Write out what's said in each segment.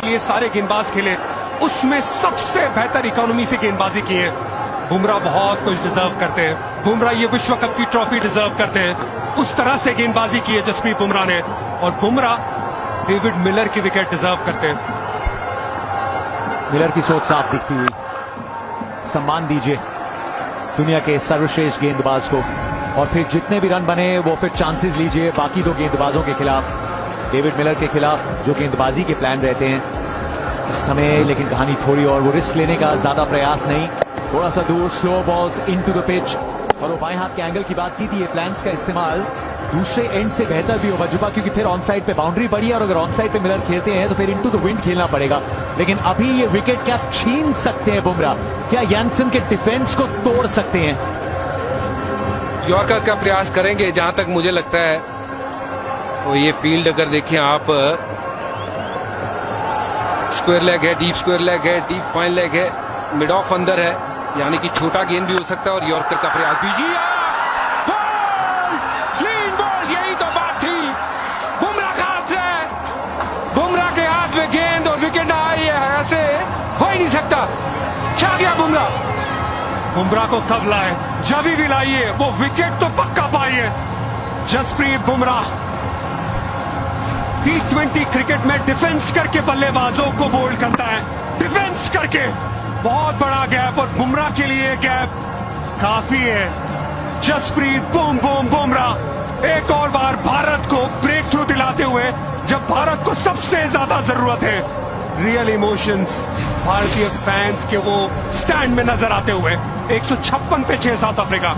के लिए सारे गेंदबाज खेले, उसमें सबसे बेहतर इकोनॉमी से गेंदबाजी की है। बुमराह बहुत कुछ डिजर्व करते हैं, बुमराह ये विश्व कप की ट्रॉफी डिजर्व करते हैं। उस तरह से गेंदबाजी की है जसप्रीत बुमराह ने, और बुमराह डेविड मिलर की विकेट डिजर्व करते हैं। मिलर की सोच साफ दिखती हुई, सम्मान दीजिए दुनिया के सर्वश्रेष्ठ गेंदबाज को, और फिर जितने भी रन बने वो फिर चांसेस लीजिए बाकी दो गेंदबाजों के खिलाफ, डेविड मिलर के खिलाफ जो गेंदबाजी के प्लान रहते हैं इस समय। लेकिन कहानी थोड़ी और, वो रिस्क लेने का ज्यादा प्रयास नहीं, थोड़ा सा दूर slow balls into the pitch, और वो बाएं हाथ के एंगल की बात की थी, ये प्लान्स का इस्तेमाल दूसरे एंड से बेहतर भी हो वजुबा, क्योंकि फिर ऑन साइड पे बाउंड्री पड़ी है, और अगर ऑन साइड पे मिलर खेलते हैं तो फिर इनटू द विंड खेलना पड़ेगा। लेकिन अभी ये विकेट क्या छीन सकते हैं बुमराह? क्या यानसन के डिफेंस को तोड़ सकते हैं? यॉर्कर का प्रयास करेंगे जहां तक मुझे लगता है। तो ये फील्ड अगर देखें आप, स्क्वायर लेग है, डीप स्क्वायर लेग है, डीप फाइन लेग है, मिड ऑफ अंदर है, यानी कि छोटा गेंद भी हो सकता है। और यॉर्कर का प्रयास दीजिए, क्लीन बॉल, यही तो बात थी। बुमराह का हाथ से, बुमराह के हाथ में गेंद और विकेट ना आई है, ऐसे हो ही नहीं सकता। छा गया बुमराह। बुमराह को कब लाए, जब भी लाइए, वो विकेट तो पक्का पाइए। जसप्रीत बुमराह T20 क्रिकेट में डिफेंस करके बल्लेबाजों को बोल्ड करता है, डिफेंस करके। बहुत बड़ा गैप, और बुमराह के लिए गैप काफी है। जसप्रीत बूम बूम बुमराह एक और बार भारत को ब्रेक थ्रू दिलाते हुए, जब भारत को सबसे ज्यादा जरूरत है। रियल इमोशंस भारतीय फैंस के वो स्टैंड में नजर आते हुए। 156 पे 6 साउथ अफ्रीका।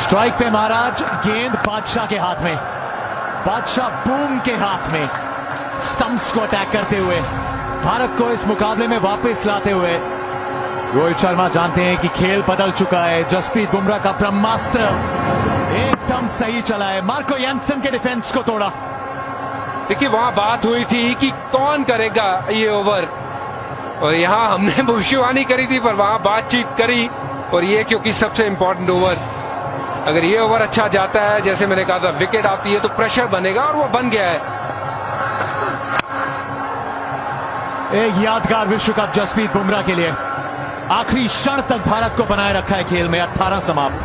स्ट्राइक पे महाराज, गेंद बादशाह के हाथ में, बादशाह बूम के हाथ में, स्टंप्स को अटैक करते हुए भारत को इस मुकाबले में वापस लाते हुए। रोहित शर्मा जानते हैं कि खेल बदल चुका है। जसप्रीत बुमराह का ब्रह्मास्त्र एकदम सही चला है, मार्को यानसन के डिफेंस को तोड़ा। देखिए वहां बात हुई थी कि कौन करेगा ये ओवर, और यहां हमने भविष्यवाणी करी थी, पर वहां बातचीत करी, और ये क्योंकि सबसे इंपॉर्टेंट ओवर, अगर ये ओवर अच्छा जाता है, जैसे मैंने कहा था, विकेट आती है तो प्रेशर बनेगा, और वो बन गया है। एक यादगार विश्व कप जसप्रीत बुमराह के लिए। आखिरी क्षण तक भारत को बनाए रखा है खेल में। 18 समाप्त।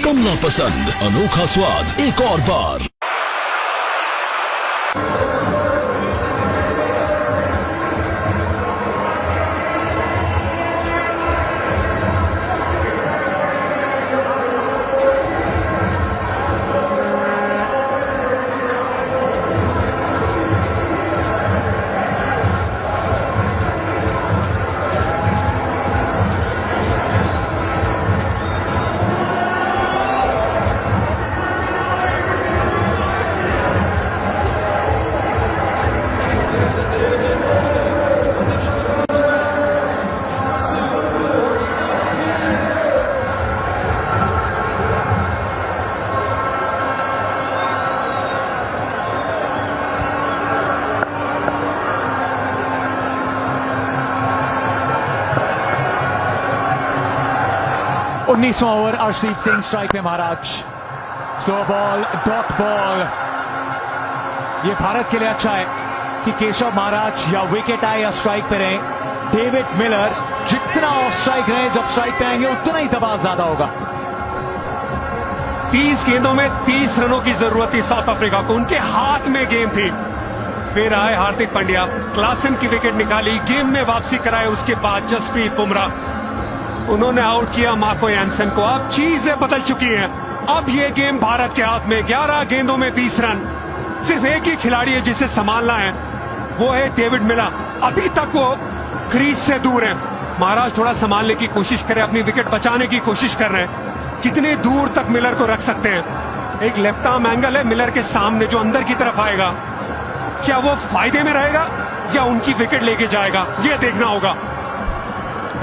कमला पसंद, अनोखा स्वाद, एक और बार। उन्नीसवां ओवर, अर्शदीप सिंह स्ट्राइक में Maharaj. Slow ball, dot ball. ये भारत के लिए अच्छा है कि केशव महाराज या विकेट आए या स्ट्राइक पे रहे, डेविड मिलर जितना ऑफ स्ट्राइक रहे, जब स्ट्राइक पे आएंगे उतना ही दबाव ज्यादा होगा। 30 गेंदों में 30 रनों की जरूरत थी साउथ अफ्रीका को, उनके हाथ में गेम थी। फिर आए हार्दिक पांड्या, क्लासन की विकेट निकाली, गेम में वापसी कराए। उसके बाद जसप्रीत बुमराह, उन्होंने आउट किया मार्को यानसन को। अब चीजें बदल चुकी हैं, अब ये गेम भारत के हाथ में। 11 गेंदों में 20 रन। सिर्फ एक ही खिलाड़ी है जिसे संभालना है, वो है डेविड मिलर। अभी तक वो क्रीज से दूर है। महाराज थोड़ा संभालने की कोशिश करें, अपनी विकेट बचाने की कोशिश कर रहे हैं। कितने दूर तक मिलर को रख सकते हैं? एक लेफ्ट आर्म एंगल है मिलर के सामने जो अंदर की तरफ आएगा, क्या वो फायदे में रहेगा या उनकी विकेट लेके जाएगा, ये देखना होगा।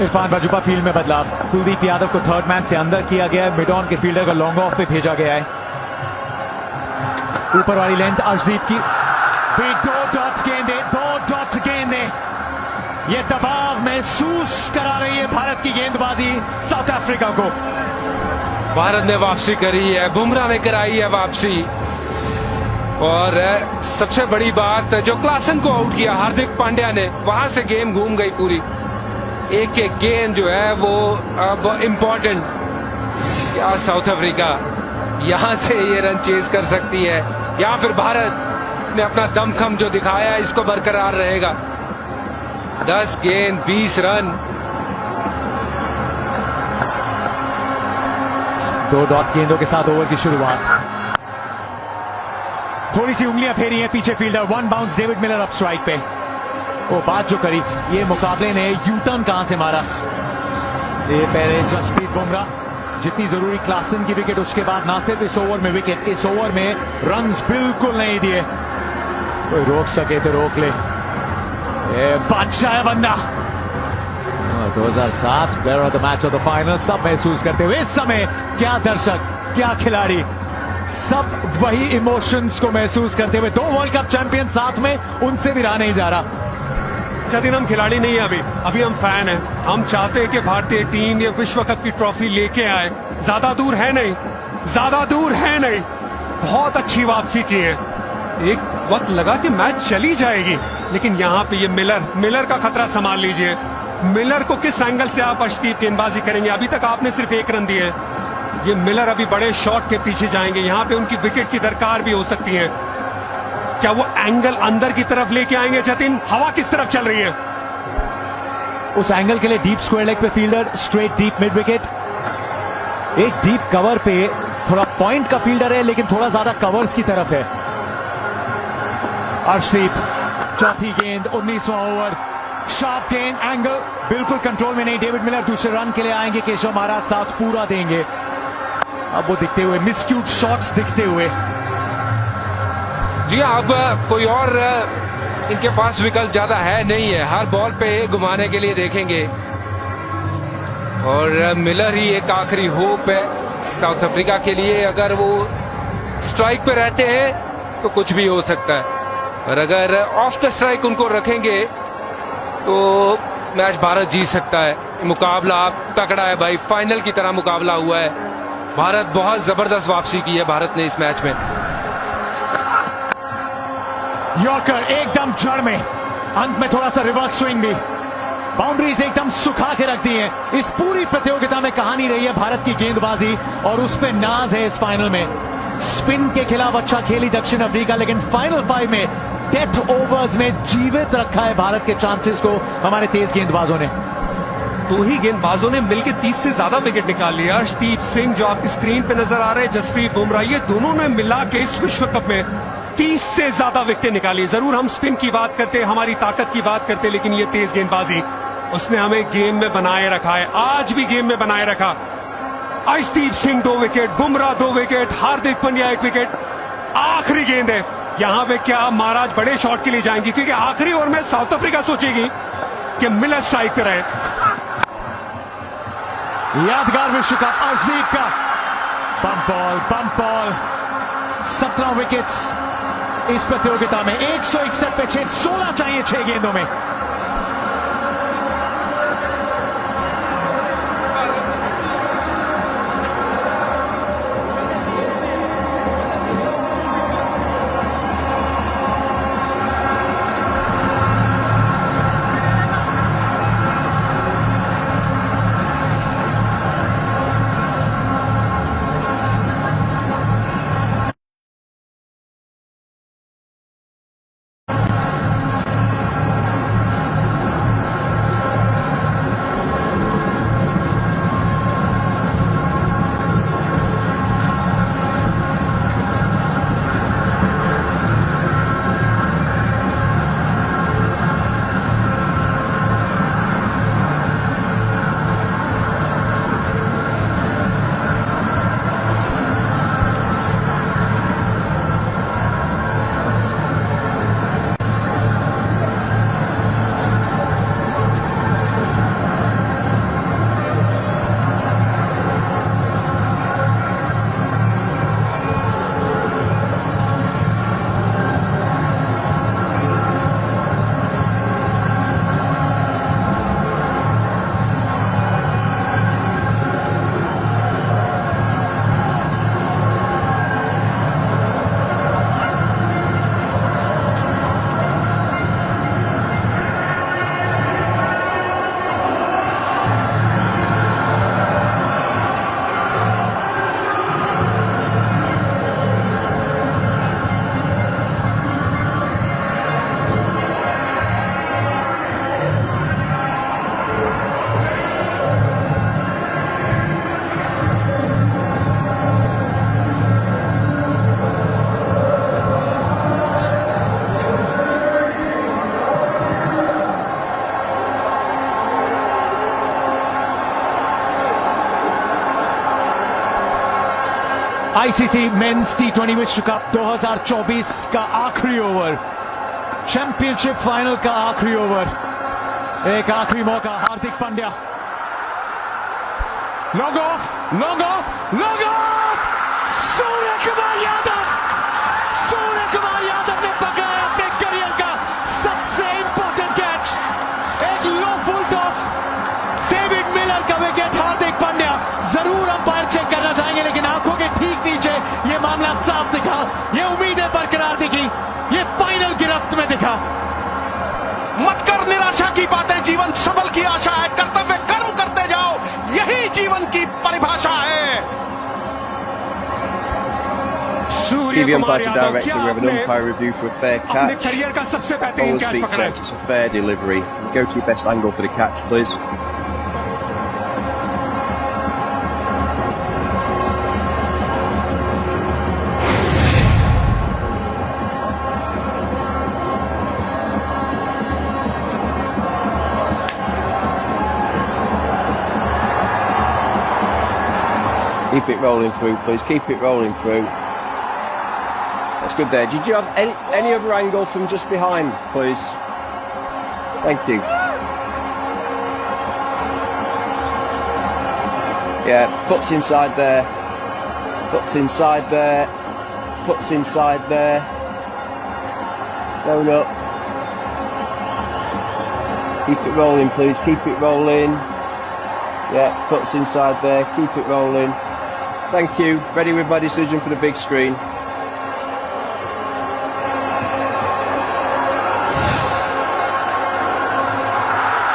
इरफान बाजुपा फील्ड में बदलाव, कुलदीप यादव को थर्ड मैन से अंदर किया गया है, मिड ऑन के फील्डर को लॉन्ग ऑफ पे भेजा गया है। ऊपर वाली लेंथ अर्शदीप की, भी 2 डॉट्स गेंदे, 2 डॉट्स गेंदे। ये दबाव महसूस करा रही है भारत की गेंदबाजी साउथ अफ्रीका को। भारत ने वापसी करी है, बुमराह ने कराई है वापसी। और सबसे बड़ी बात, जो क्लासन को आउट किया हार्दिक पांड्या ने, वहां से गेम घूम गई पूरी। एक एक गेंद जो है वो अब इम्पोर्टेंट। क्या साउथ अफ्रीका यहां से ये रन चेज कर सकती है, या फिर भारत ने अपना दमखम जो दिखाया है इसको बरकरार रहेगा। 10 गेंद 20 रन। 2 डॉट गेंदों के साथ ओवर की शुरुआत। थोड़ी सी उंगलियां फेरी है पीछे fielder. 1 bounce David Miller up strike पे। वो बात जो करी, ये मुकाबले ने यू टर्न कहां से मारा। ये पहले जसप्रीत बुमराह, जितनी जरूरी क्लासन की विकेट, उसके बाद ना सिर्फ इस ओवर में विकेट, इस ओवर में रन्स बिल्कुल नहीं दिए। कोई रोक सके तो रोक ले। बादशाह है बंदा। 2007 player of the match of the final, सब महसूस करते हुए इस समय, क्या दर्शक, क्या खिलाड़ी, सब वही इमोशंस को महसूस करते हुए। 2 वर्ल्ड कप चैंपियन साथ में, उनसे भी रहा नहीं जा रहा। जतिन, हम खिलाड़ी नहीं है अभी हम फैन हैं। हम चाहते हैं कि भारतीय टीम ये विश्व कप की ट्रॉफी लेके आए। ज्यादा दूर है नहीं, ज्यादा दूर है नहीं। बहुत अच्छी वापसी की है। एक वक्त लगा कि मैच चली जाएगी, लेकिन यहां पे ये मिलर का खतरा संभाल लीजिए। मिलर को किस एंगल से आप अर्शदीप गेंदबाजी करेंगे? अभी तक आपने सिर्फ 1 रन दिए। ये मिलर अभी बड़े शॉट के पीछे जाएंगे, यहां पे उनकी विकेट की दरकार भी हो सकती है। क्या वो एंगल अंदर की तरफ लेके आएंगे? जतिन, हवा किस तरफ चल रही है? उस एंगल के लिए डीप स्क्वायर लेग पे fielder, straight deep mid wicket. एक डीप कवर पे थोड़ा पॉइंट का फील्डर है, लेकिन थोड़ा ज्यादा कवर्स की तरफ है। अर्शदीप, चौथी गेंद, 19वां ओवर, शार्प गेंद, एंगल बिल्कुल कंट्रोल में नहीं। डेविड मिलर दूसरे रन के लिए आएंगे, केशव महाराज साथ पूरा देंगे। अब वो दिखते हुए, मिसक्यूट शॉट्स दिखते हुए। जी अब कोई और इनके पास विकल्प ज्यादा है नहीं है, हर बॉल पे घुमाने के लिए देखेंगे। और मिलर ही एक आखिरी होप है साउथ अफ्रीका के लिए। अगर वो स्ट्राइक पे रहते हैं तो कुछ भी हो सकता है, और अगर ऑफ द स्ट्राइक उनको रखेंगे तो मैच भारत जीत सकता है। मुकाबला तगड़ा है भाई, फाइनल की तरह मुकाबला हुआ है। भारत बहुत जबरदस्त वापसी की है भारत ने इस मैच में। यॉर्कर एकदम जड़ में, अंत में थोड़ा सा रिवर्स स्विंग भी। बाउंड्रीज एकदम सुखा के रख दी है। इस पूरी प्रतियोगिता में कहानी रही है भारत की गेंदबाजी, और उस पे नाज है इस फाइनल में। स्पिन के खिलाफ अच्छा खेली दक्षिण अफ्रीका, लेकिन फाइनल 5 में डेथ ओवर्स में जीवित रखा है भारत के चांसेस को हमारे तेज गेंदबाजों ने। 2 ही गेंदबाजों ने मिलकर 30 से ज्यादा विकेट निकाल लिया। अर्शदीप सिंह जो आपकी स्क्रीन पे नजर आ रहे हैं, जसप्रीत बुमराह, ये दोनों ने मिला के इस विश्व कप में 30 से ज्यादा विकेट निकाली। जरूर हम स्पिन की बात करते, हमारी ताकत की बात करते, लेकिन ये तेज गेंदबाजी उसने हमें गेम में बनाए रखा है, आज भी गेम में बनाए रखा। Arshdeep Singh 2 wicket, Bumrah 2 wicket, Hardik Pandya 1 wicket. आखिरी गेंद है, यहां पे क्या महाराज बड़े शॉट के लिए जाएंगी, क्योंकि आखिरी ओवर में साउथ अफ्रीका सोचेगी कि मिलर स्ट्राइक पे रहे। यादगार विश्व कप अर्शदीप का। बम्प बॉल, 17 विकेट्स इस प्रतियोगिता में। 161 पे 6, 16 चाहिए 6 गेंदों में। आईसीसी मेंस टी20 विश्व कप 2024 का आखिरी ओवर, चैंपियनशिप फाइनल का आखिरी ओवर, एक आखिरी मौका। Hardik Pandya, long off, long off, long off. Suryakumar Yadav, Suryakumar Yadav ने पकड़ा अपने करियर का सबसे इंपॉर्टेंट कैच। एक low full toss, David Miller का विकेट। हार्दिक पांड्या जरूर अंपायर चेक करना चाहेंगे, लेकिन आंखों के ठीक नीचे ये मामला साफ दिखा, ये उम्मीदें बरकरार दिखी, ये फाइनल गिरफ्त में दिखा। मत कर निराशा की बातें, जीवन सबल की आशा है। कर्तव्य कर्म करते जाओ, यही जीवन की परिभाषा है। सूर्य TV Kumar umpire Yadav, director, क्या we have an आपने umpire review for a fair अपने catch. करियर का सबसे बेहतरीन Bowler's कैच feet पकड़ा है? checked, it's a fair delivery. Go to your best angle for the catch, please. Keep it rolling through, please. Keep it rolling through. That's good there. Did you have any other angle from just behind, please? Thank you. Yeah, foot's inside there. Foot's inside there. Foot's inside there. Going up. Keep it rolling, please. Keep it rolling. Yeah, foot's inside there. Keep it rolling. Thank you. Ready with my decision for the big screen.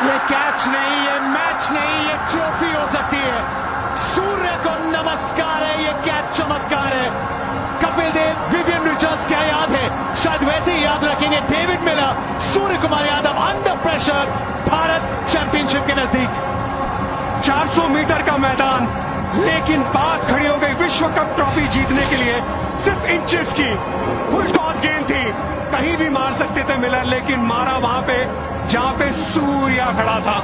ये catch नहीं, ये match नहीं, ये trophy हो सकती है। सूर्य को नमस्कार है, ये कैच चमत्कार है। कपिल देव, विवियन रिचर्ड्स, क्या याद है? शायद वैसे ही याद रखेंगे। David Miller, Suryakumar Yadav under pressure, Bharat championship के नजदीक। 400 मीटर का मैदान, लेकिन बात खड़ी हो गई विश्व कप ट्रॉफी जीतने के लिए सिर्फ इंचेस की। फुल टॉस गेंद थी, कहीं भी मार सकते थे मिलर, लेकिन मारा वहां पे जहां पे सूर्या खड़ा था।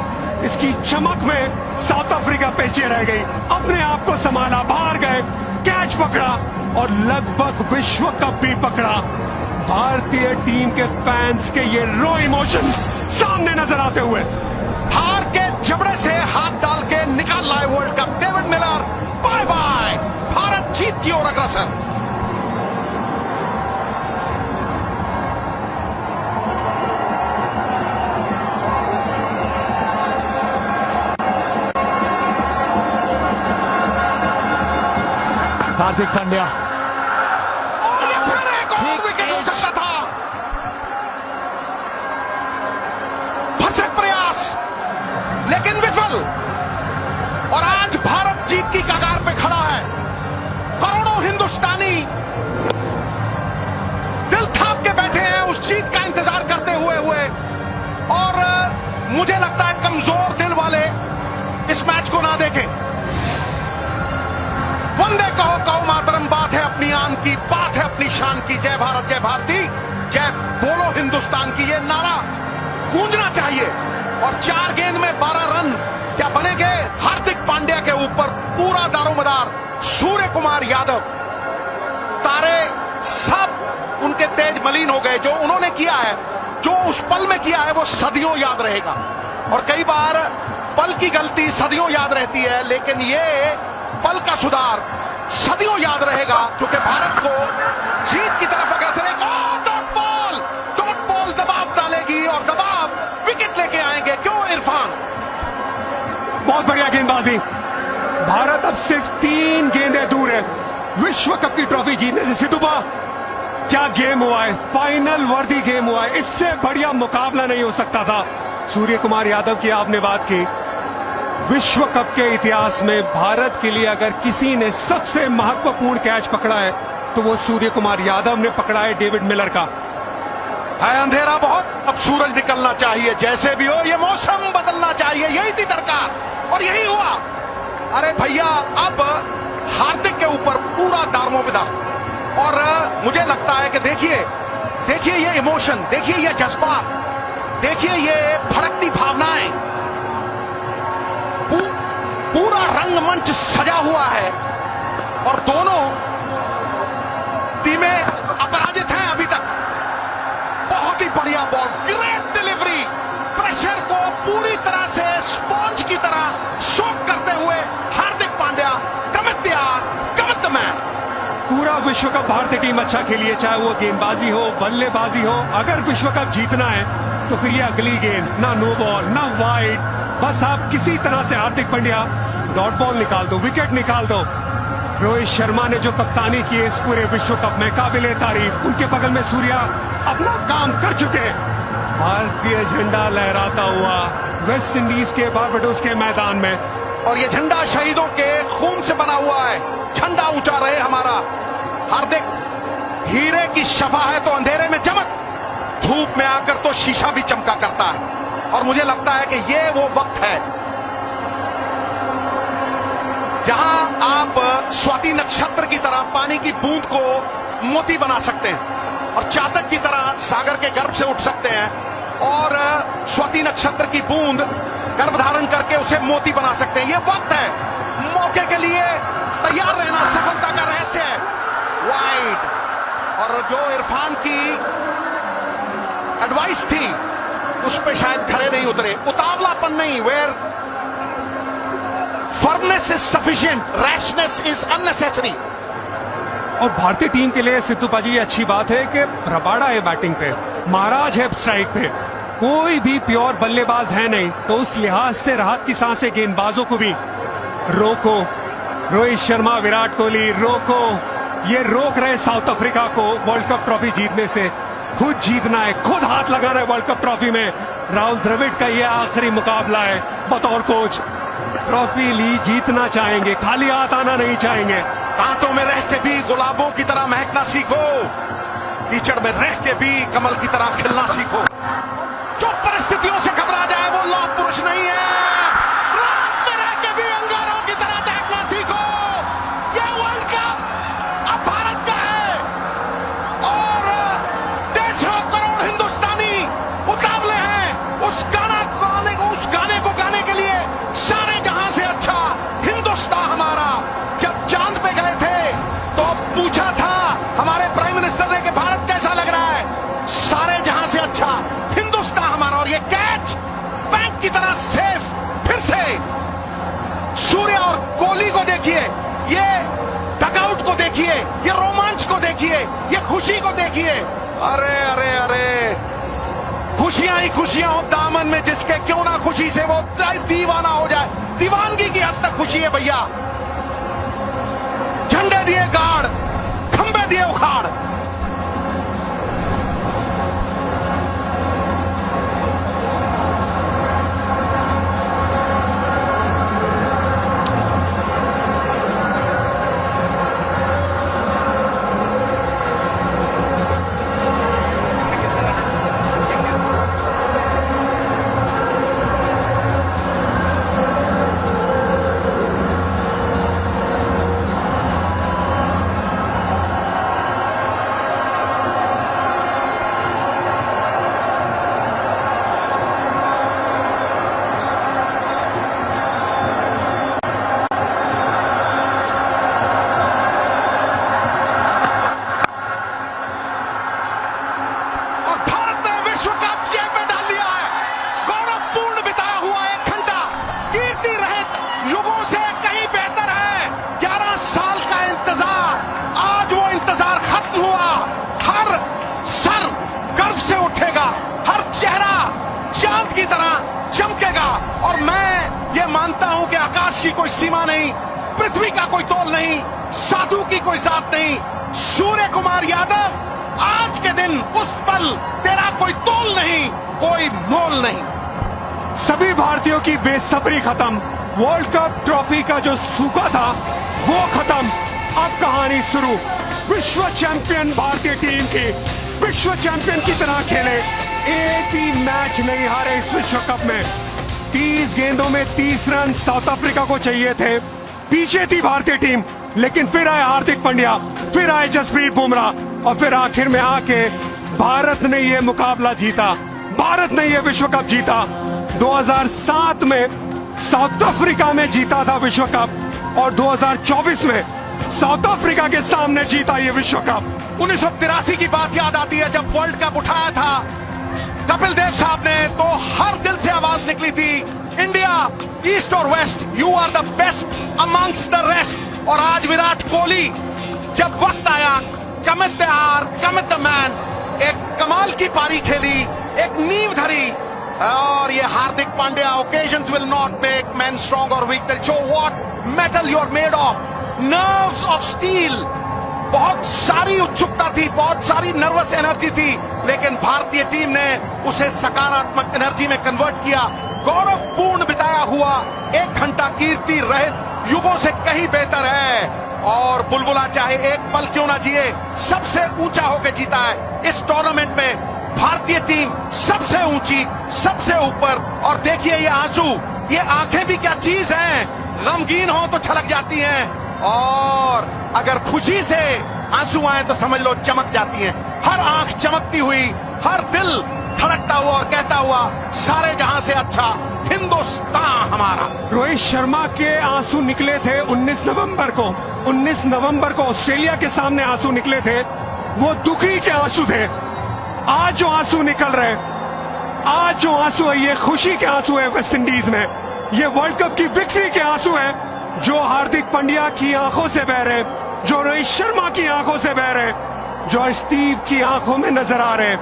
इसकी चमक में साउथ अफ्रीका पीछे रह गई, अपने आप को संभाला, बाहर गए, कैच पकड़ा और लगभग विश्व कप भी पकड़ा। भारतीय टीम के फैंस के ये रो इमोशन सामने नजर आते हुए हार के जबड़े से हाथ डाल के निकाल लाए world cup. David Miller, bye bye. Bharat जीत की ओर अग्रसर। हार्दिक पांड्या, और ये फिर एक और विकेट हो सकता था। भरसक प्रयास, लेकिन विफल। और आज भारत जीत की कगार पे खड़ा है। करोड़ों हिंदुस्तानी दिल थाप के बैठे हैं उस जीत का इंतजार करते हुए और मुझे लगता है कमजोर दिल वाले इस मैच को ना देखें। वंदे कहो कहो मातरम, बात है अपनी आन की, बात है अपनी शान की। जय भारत, जय भारती, जय बोलो हिंदुस्तान की, ये नारा गूंजना चाहिए। और 4 गेंद में 12 रन क्या बनेंगे? हार्दिक पांड्या के ऊपर पूरा दारोमदार सूर्य कुमार यादव। तारे सब उनके तेज मलिन हो गए। जो उन्होंने किया है, जो उस पल में किया है, वो सदियों याद रहेगा। और कई बार पल की गलती सदियों याद रहती है, लेकिन ये पल का सुधार सदियों याद रहेगा, क्योंकि भारत को जीत की तरफ अग्रसर है। डॉट बॉल दबाव डालेगी और दबाव विकेट लेके आएंगे। क्यों इरफान? बहुत बढ़िया गेंदबाजी। भारत अब सिर्फ 3 गेंदें दूर है विश्व कप की ट्रॉफी जीतने से। सिद्धूबा, क्या गेम हुआ है, फाइनल वर्दी गेम हुआ है। इससे बढ़िया मुकाबला नहीं हो सकता था। सूर्य कुमार यादव की आपने बात की, विश्व कप के इतिहास में भारत के लिए अगर किसी ने सबसे महत्वपूर्ण कैच पकड़ा है तो वो सूर्य कुमार यादव ने पकड़ा है डेविड मिलर का। है अंधेरा बहुत, अब सूरज निकलना चाहिए। जैसे भी हो, ये मौसम बदलना चाहिए, यही थी दरकार और यही हुआ। अरे भैया, अब हार्दिक के ऊपर पूरा दारोमदार। और मुझे लगता है कि देखिए ये इमोशन, देखिए ये जज्बात, देखिए ये भड़कती भावनाएं, पूरा रंगमंच सजा हुआ है। और दोनों अपराजित हैं अभी तक। बहुत ही बढ़िया बॉल, ग्रेट डिलीवरी, प्रेशर को पूरी तरह से स्पॉन्ज की तरह सोक करते हुए Hardik Pandya commit the man. पूरा विश्व कप भारतीय टीम अच्छा खेली है, चाहे वो गेंदबाजी हो, बल्लेबाजी हो। अगर विश्व कप जीतना है तो फिर ये अगली गेंद, ना नो बॉल ना वाइड, बस आप किसी तरह से हार्दिक पांड्या डॉट बॉल निकाल दो, विकेट निकाल दो। रोहित शर्मा ने जो कप्तानी की है इस पूरे विश्व कप में, काबिले तारीफ। उनके बगल में सूर्या अपना काम कर चुके हैं। भारतीय झंडा लहराता हुआ वेस्ट इंडीज के बारबाडोस के मैदान में, और ये झंडा शहीदों के खून से बना हुआ है। झंडा ऊंचा रहे हमारा। हार्दिक हीरे की शफा है तो अंधेरे में चमक, धूप में आकर तो शीशा भी चमका करता है। और मुझे लगता है कि ये वो वक्त है जहां आप स्वाति नक्षत्र की तरह पानी की बूंद को मोती बना सकते हैं और चातक की तरह सागर के गर्भ से उठ सकते हैं और स्वाति नक्षत्र की बूंद गर्भ धारण करके उसे मोती बना सकते हैं। ये वक्त है, मौके के लिए तैयार रहना सफलता का रहस्य है। वाइड, और जो इरफान की एडवाइस थी उस पे शायद खड़े नहीं उतरे। उतावलापन नहीं, where firmness is sufficient, rashness is unnecessary. और भारतीय टीम के लिए सिद्धू पाजी ये अच्छी बात है कि रबाड़ा है बैटिंग पे, महाराज है स्ट्राइक पे, कोई भी प्योर बल्लेबाज है नहीं, तो उस लिहाज से राहत की सांसें गेंदबाजों को भी। रोको रोहित शर्मा, विराट कोहली, रोको, ये रोक रहे साउथ अफ्रीका को वर्ल्ड कप ट्रॉफी जीतने से। खुद जीतना है, खुद हाथ लगाना है वर्ल्ड कप ट्रॉफी में। राहुल द्रविड़ का ये आखिरी मुकाबला है बतौर कोच। ट्रॉफी ली जीतना चाहेंगे, खाली हाथ आना नहीं चाहेंगे। कांटों में रह के भी गुलाबों की तरह महकना सीखो, कीचड़ में रह के भी कमल की तरह खिलना सीखो। जो परिस्थितियों से घबरा जाए वो लौह पुरुष नहीं है। रात में रह के भी अंगारों की तरह दहकना सीखो। ये वर्ल्ड कप अब भारत का है और 150 करोड़ हिंदुस्तानी उतावले हैं उस गाने को गाने के लिए। सारे जहां से अच्छा हिंदुस्तान हमारा। जब चांद पे गए थे तो पूछा था हमारे प्राइम मिनिस्टर ने कि भारत कैसा लग रहा है। सारे जहां से अच्छा हिंदुस्तान हमारा। और ये कैच बैंक की तरह सेफ। फिर से सूर्या और कोहली को देखिए, ये डगआउट को देखिए, ये रोमांच को देखिए, ये खुशी को देखिए। अरे अरे अरे, खुशियां ही खुशियां हो दामन में जिसके, क्यों ना खुशी से वो दीवाना हो जाए। दीवानगी की हद तक खुशी है भैया। झंडे दिए गाड़, खंबे दिए उखाड़। आकाश की कोई सीमा नहीं, पृथ्वी का कोई तोल नहीं, साधु की कोई जात नहीं। सूर्य कुमार यादव, आज के दिन उस पल तेरा कोई तोल नहीं, कोई मोल नहीं। सभी भारतीयों की बेसब्री खत्म। वर्ल्ड कप ट्रॉफी का जो सूखा था वो खत्म। अब कहानी शुरू। विश्व चैंपियन भारतीय टीम की विश्व चैंपियन की तरह खेले, एक भी मैच नहीं हारे इस विश्व कप में। 30 गेंदों में 30 रन साउथ अफ्रीका को चाहिए थे। पीछे थी भारतीय टीम, लेकिन फिर आए हार्दिक पांड्या, फिर आए जसप्रीत बुमराह और फिर आखिर में आके भारत ने यह मुकाबला जीता। भारत ने यह विश्व कप जीता। 2007 में साउथ अफ्रीका में जीता था विश्व कप और 2024 में साउथ अफ्रीका के सामने जीता यह विश्व कप। 1983 की बात याद आती है जब वर्ल्ड कप उठाया था कपिल देव साहब ने, तो हर दिल से आवाज निकली थी, इंडिया ईस्ट और west, you are the best amongst the rest. और आज विराट कोहली जब वक्त आया, commit the hour, commit the man, एक कमाल की पारी खेली, एक नींव धरी। और ये Hardik Pandya, occasions will not make man strong और weak, they show what metal you are made of, nerves of steel. बहुत सारी उत्सुकता थी, बहुत सारी नर्वस एनर्जी थी, लेकिन भारतीय टीम ने उसे सकारात्मक एनर्जी में कन्वर्ट किया। गौरवपूर्ण बिताया हुआ 1 घंटा कीर्ति रहित युगों से कहीं बेहतर है। और बुलबुला चाहे एक पल क्यों ना जिए, सबसे ऊंचा होकर जीता है इस टूर्नामेंट में। भारतीय टीम सबसे ऊंची, सबसे ऊपर। और देखिए ये आंसू, ये आंखें भी क्या चीज हैं, गमगीन हो तो छलक जाती हैं, और अगर खुशी से आंसू आए तो समझ लो चमक जाती हैं। हर आंख चमकती हुई, हर दिल धड़कता हुआ और कहता हुआ, सारे जहां से अच्छा हिंदुस्तान हमारा। रोहित शर्मा के आंसू निकले थे 19 नवंबर को। 19 नवंबर को ऑस्ट्रेलिया के सामने आंसू निकले थे, वो दुखी के आंसू थे। आज जो आंसू निकल रहे, आज जो आंसू है, ये खुशी के आंसू है वेस्ट इंडीज में। ये वर्ल्ड कप की विक्ट्री के आंसू है, जो हार्दिक पांड्या की आंखों से बह रहे, जो रोहित शर्मा की आंखों से बह रहे, जो स्टीव की आंखों में नजर आ रहे।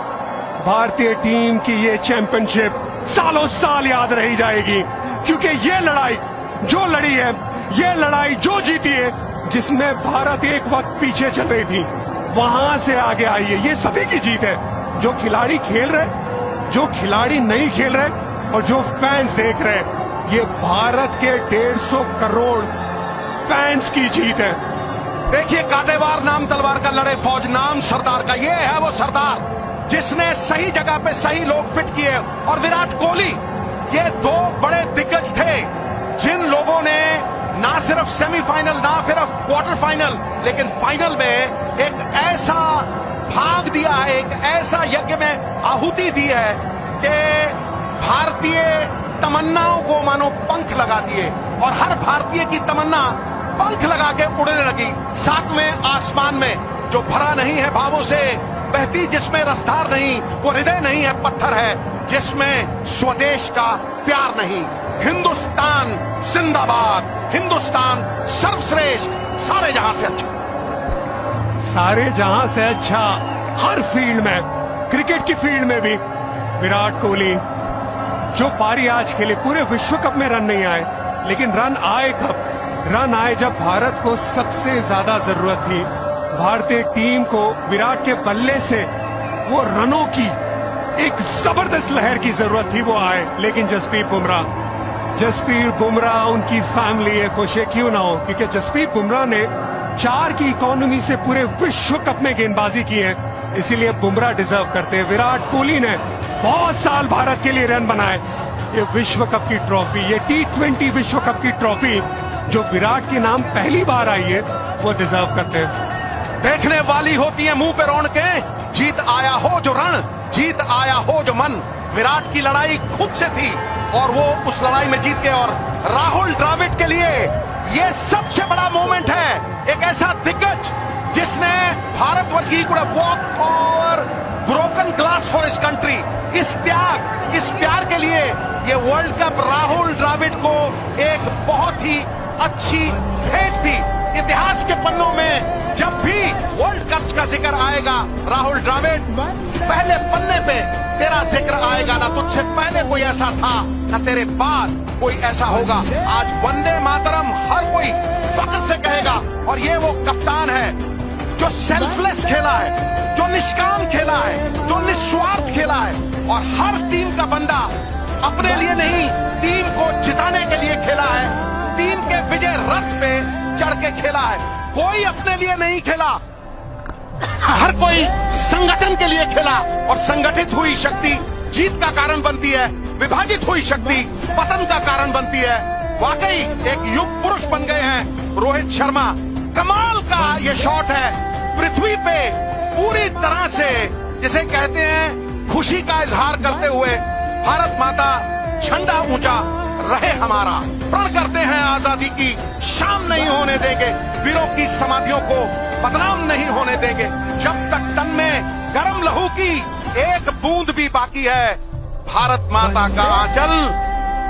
भारतीय टीम की ये चैंपियनशिप सालों साल याद रही जाएगी, क्योंकि ये लड़ाई जो लड़ी है, ये लड़ाई जो जीती है, जिसमें भारत एक वक्त पीछे चल रही थी, वहां से आगे आई है। ये सभी की जीत है, जो खिलाड़ी खेल रहे, जो खिलाड़ी नहीं खेल रहे, और जो फैंस देख रहे हैं। ये भारत के 150 करोड़ फैंस की जीत है। देखिए, कांटेवार नाम तलवार का, लड़े फौज नाम सरदार का। ये है वो सरदार जिसने सही जगह पे सही लोग फिट किए। और विराट कोहली, ये 2 बड़े दिग्गज थे, जिन लोगों ने ना सिर्फ सेमीफाइनल, ना सिर्फ क्वार्टर फाइनल, लेकिन फाइनल में एक ऐसा भाग दिया है, एक ऐसा यज्ञ में आहुति दी है कि भारतीय तमन्नाओं को मानो पंख लगा दिए, और हर भारतीय की तमन्ना पंख लगा के उड़ने लगी 7वें आसमान में, जो भरा नहीं है भावों से, बहती जिसमें रसधार नहीं, वो हृदय नहीं है, पत्थर है, जिसमें स्वदेश का प्यार नहीं। हिंदुस्तान जिंदाबाद, हिंदुस्तान सर्वश्रेष्ठ, सारे जहां से अच्छा। सारे जहां से अच्छा हर फील्ड में, क्रिकेट की फील्ड में भी विराट कोहली जो पारी आज खेले, पूरे विश्व कप में रन नहीं आए, लेकिन रन आए कब? रन आए जब भारत को सबसे ज्यादा जरूरत थी। भारतीय टीम को विराट के बल्ले से वो रनों की एक जबरदस्त लहर की जरूरत थी, वो आए। लेकिन जसप्रीत बुमराह, उनकी फैमिली है, खुश है क्यों ना हो, क्योंकि जसप्रीत बुमराह ने 4 की इकोनॉमी से पूरे विश्व कप में गेंदबाजी की है, इसीलिए बुमराह डिजर्व करते हैं। विराट कोहली ने बहुत साल भारत के लिए रन बनाए। ये विश्व कप की ट्रॉफी, ये T20 विश्व कप की ट्रॉफी जो विराट के नाम पहली बार आई है, वो डिजर्व करते हैं। देखने वाली होती है मुंह पे रौनकें, जीत आया हो जो रण, जीत आया हो जो मन। विराट की लड़ाई खुद से थी, और वो उस लड़ाई में जीत गए। और राहुल द्रविड़ के लिए ये सबसे बड़ा मोमेंट है, एक ऐसा दिग्गज जिसने भारतवर्ष की वॉक और broken glass for his country, इस त्याग, इस प्यार के लिए ये वर्ल्ड कप राहुल द्रविड़ को एक बहुत ही अच्छी भेंट थी। इतिहास के पन्नों में जब भी वर्ल्ड कप का जिक्र आएगा, राहुल द्रविड़ पहले पन्ने पे तेरा जिक्र आएगा। ना तुझसे पहले कोई ऐसा था, ना तेरे बाद कोई ऐसा होगा। आज वंदे मातरम हर कोई फख्र से कहेगा, और ये वो कप्तान है जो सेल्फलेस खेला है, जो निष्काम खेला है, जो निस्वार्थ खेला है, और हर टीम का बंदा अपने लिए नहीं, टीम को जिताने के लिए खेला है, टीम के विजय रथ पे चढ़ के खेला है। कोई अपने लिए नहीं खेला, हर कोई संगठन के लिए खेला, और संगठित हुई शक्ति जीत का कारण बनती है, विभाजित हुई शक्ति पतन का कारण बनती है। वाकई एक युग पुरुष बन गए हैं रोहित शर्मा। कमाल का ये शॉट है, पृथ्वी पे पूरी तरह से जिसे कहते हैं खुशी का इजहार करते हुए, भारत माता झंडा ऊंचा रहे हमारा, प्रण करते हैं आजादी की शाम नहीं होने देंगे, वीरों की समाधियों को बदनाम नहीं होने देंगे। जब बूंद भी बाकी है। भारत माता का आंचल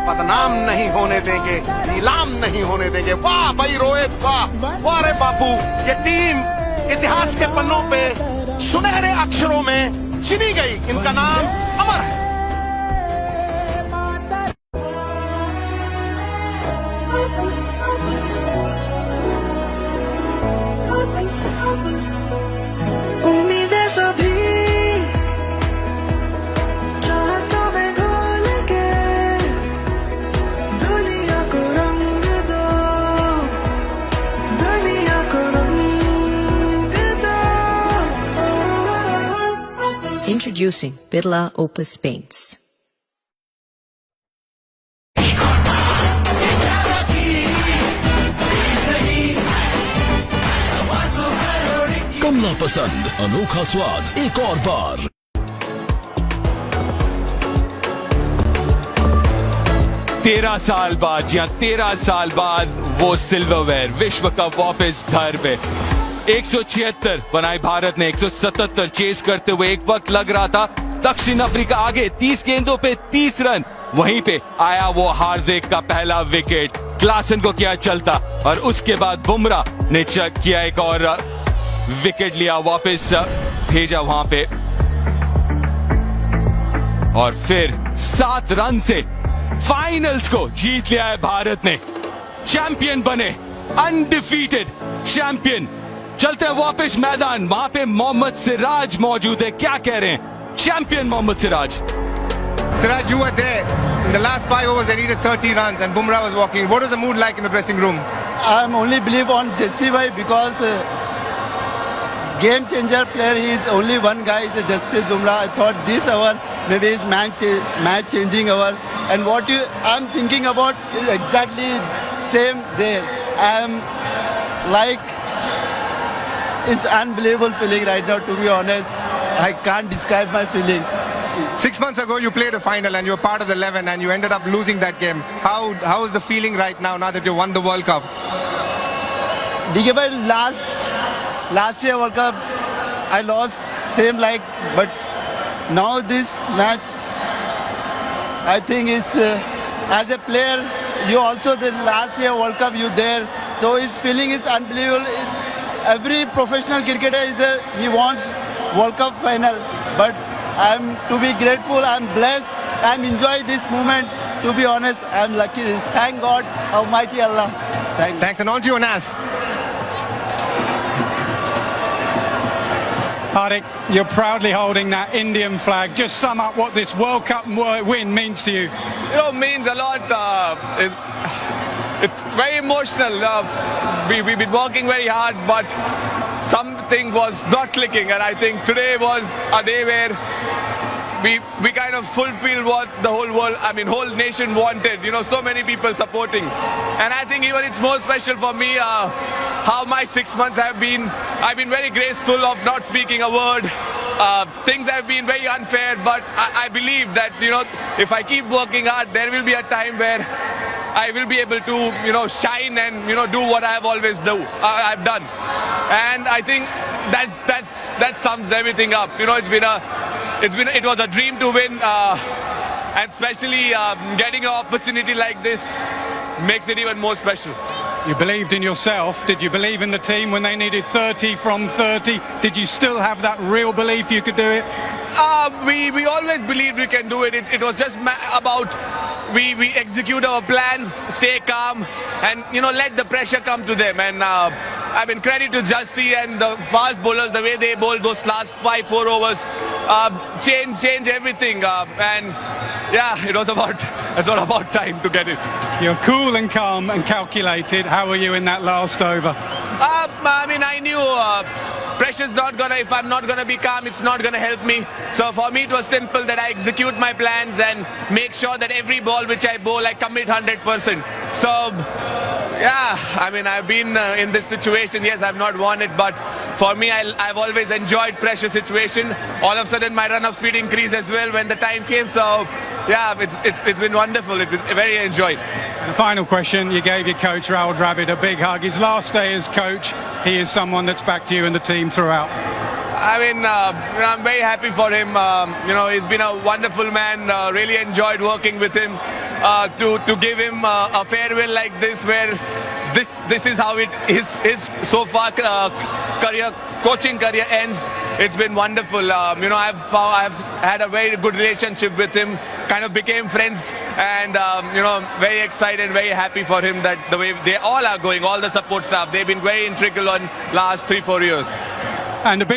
बदनाम नहीं होने देंगे, नीलाम नहीं होने देंगे। वाह भाई रोहित, वाह वाह रे बापू, ये टीम इतिहास के पन्नों पे सुनहरे अक्षरों में चिनी गई। इनका नाम अमर है। उम्मीदें सभी चाहतों में घोल के दुनिया को रंग दो, दुनिया को रंग दो। Introducing Birla Opus Paints. कमला पसंद, अनोखा स्वाद, एक और बार। तेरह साल बाद, जी 13 साल बाद वो सिल्वरवेयर विश्व कप वापस घर में। 176 बनाए भारत ने, 177 चेस करते हुए। एक वक्त लग रहा था दक्षिण अफ्रीका आगे, 30 गेंदों पे 30 रन। वहीं पे आया वो हार्दिक का पहला विकेट, क्लासन को किया चलता, और उसके बाद बुमराह ने किया एक और विकेट लिया, वापस भेजा वहां पे, और फिर 7 रन से फाइनल्स को जीत लिया है भारत ने। चैंपियन बने, अनडिफीटेड चैंपियन। चलते हैं वापस मैदान, वहां पे मोहम्मद सिराज मौजूद है। क्या कह रहे हैं champion Mohammed Siraj? Siraj, you were there. In the last 5 overs, they needed 30 runs and Bumrah was walking. What was the mood like in the dressing room? I'm only believe on Jesse bhai because game changer player. He is only one guy, is Jasprit Bumrah. I thought this hour maybe is match changing hour. And what I'm thinking about is exactly same there. I am like, it's unbelievable feeling right now. To be honest, I can't describe my feeling. 6 months ago, you played a final and you were part of the 11 and you ended up losing that game. How is the feeling right now that you won the World Cup? DK bhai, last year World Cup, I lost same like, but now this match, I think is as a player, you also the last year World Cup you there, so his feeling is unbelievable. Every professional cricketer he wants World Cup final, but I'm to be grateful. I'm blessed. I'm enjoy this moment. To be honest, I'm lucky. Thank God, Almighty Allah. Thanks, and on to you, Nas. Hardik, you're proudly holding that Indian flag. Just sum up what this World Cup win means to you. It means a lot. It's very emotional. We've been working very hard, but something was not clicking, and I think today was a day where we kind of fulfilled what the whole world, whole nation wanted. So many people supporting, and I think even it's more special for me how my 6 months have been. I've been very graceful of not speaking a word. Things have been very unfair, but I believe that if I keep working hard, there will be a time where I will be able to shine and do what I have always I've done, and I think that sums everything up. It was a dream to win, and especially getting an opportunity like this makes it even more special. You believed in yourself. Did you believe in the team when they needed 30 from 30? Did you still have that real belief you could do it? We always believed we can do it. It was just about we execute our plans, stay calm, and let the pressure come to them. And credit to Jassi and the fast bowlers, the way they bowled those last 4 overs, change everything. And yeah, it was about time to get it. You're cool and calm and calculated. How were you in that last over? I knew pressure's not gonna, if I'm not gonna be calm, it's not gonna help me. So for me it was simple that I execute my plans and make sure that every ball which I bowl I commit 100%. So yeah, I've been in this situation. Yes, I've not won it, but for me I've always enjoyed pressure situation. All of a sudden my run of speed increased as well when the time came. So yeah, it's been wonderful. It's been very enjoyed. And the final question, you gave your coach Rahul Dravid a big hug. His last day as coach, he is someone that's backed you and the team throughout. I mean, I'm very happy for him. He's been a wonderful man. Really enjoyed working with him. To give him a farewell like this, where this is how his so far coaching career ends. It's been wonderful. I've had a very good relationship with him. Kind of became friends, and very excited, very happy for him that the way they all are going, all the support staff, they've been very integral on last 3-4 years. And a big